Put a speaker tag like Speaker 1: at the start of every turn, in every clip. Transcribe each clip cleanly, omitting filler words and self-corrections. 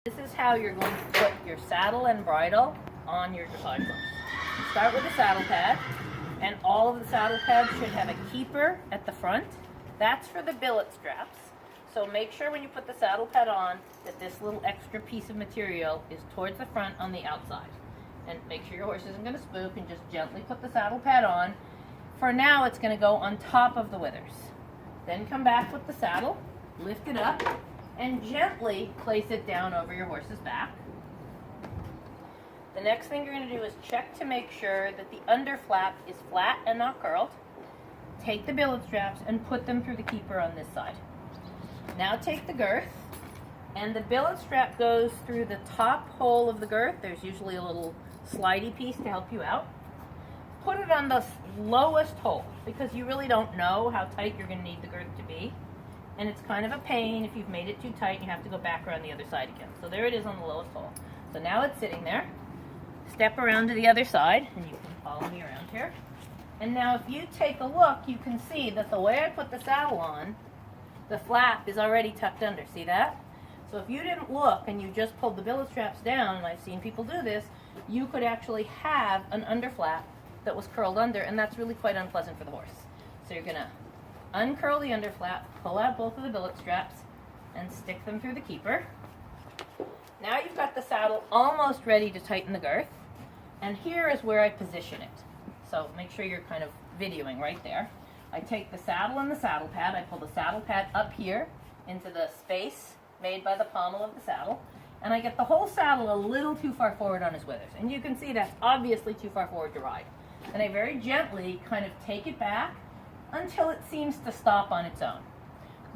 Speaker 1: This is how you're going to put your saddle and bridle on your dressage horse. Start with the saddle pad, and all of the saddle pads should have a keeper at the front. That's for the billet straps. So make sure when you put the saddle pad on that this little extra piece of material is towards the front on the outside. And make sure your horse isn't going to spook, and just gently put the saddle pad on. For now, it's going to go on top of the withers. Then come back with the saddle, lift it up, and gently place it down over your horse's back. The next thing you're going to do is check to make sure that the under flap is flat and not curled. Take the billet straps and put them through the keeper on this side. Now take the girth, and the billet strap goes through the top hole of the girth. There's usually a little slidey piece to help you out. Put it on the lowest hole, because you really don't know how tight you're going to need the girth to be. And it's kind of a pain if you've made it too tight and you have to go back around the other side again. So there it is on the lowest hole. So now it's sitting there. Step around to the other side, and you can follow me around here. And now if you take a look, you can see that the way I put the saddle on, the flap is already tucked under. See that? So if you didn't look and you just pulled the billet straps down, and I've seen people do this, you could actually have an under flap that was curled under, and that's really quite unpleasant for the horse. So you're going to uncurl the under flap, pull out both of the billet straps, and stick them through the keeper. Now you've got the saddle almost ready to tighten the girth, and here is where I position it. So make sure you're kind of videoing right there. I take the saddle and the saddle pad, I pull the saddle pad up here into the space made by the pommel of the saddle, and I get the whole saddle a little too far forward on his withers. And you can see that's obviously too far forward to ride. And I very gently kind of take it back until it seems to stop on its own.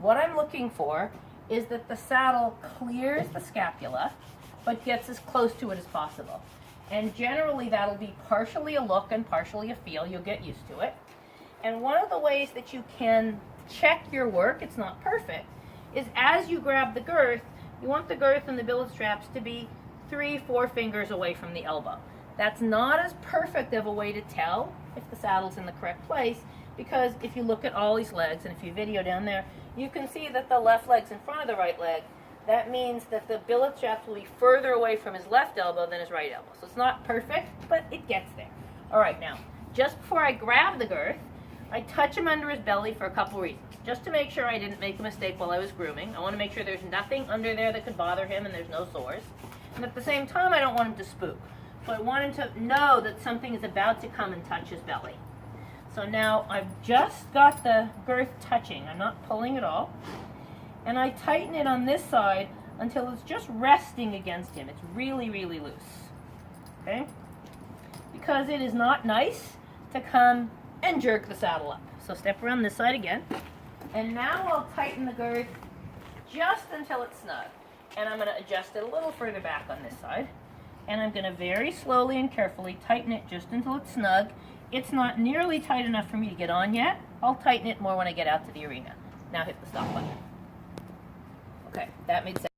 Speaker 1: What I'm looking for is that the saddle clears the scapula, but gets as close to it as possible. And generally that'll be partially a look and partially a feel. You'll get used to it. And one of the ways that you can check your work, it's not perfect, is as you grab the girth, you want the girth and the billet straps to be 3-4 fingers away from the elbow. That's not as perfect of a way to tell if the saddle's in the correct place, because if you look at Ollie's legs, and if you video down there, you can see that the left leg's in front of the right leg. That means that the billet straps will be further away from his left elbow than his right elbow. So it's not perfect, but it gets there. All right, now, just before I grab the girth, I touch him under his belly for a couple reasons. Just to make sure I didn't make a mistake while I was grooming. I want to make sure there's nothing under there that could bother him and there's no sores. And at the same time, I don't want him to spook. So I want him to know that something is about to come and touch his belly. So now I've just got the girth touching. I'm not pulling at all. And I tighten it on this side until it's just resting against him. It's really, really loose. Okay? Because it is not nice to come and jerk the saddle up. So step around this side again. And now I'll tighten the girth just until it's snug. And I'm going to adjust it a little further back on this side. And I'm going to very slowly and carefully tighten it just until it's snug. It's not nearly tight enough for me to get on yet. I'll tighten it more when I get out to the arena. Now hit the stop button. Okay, that made sense.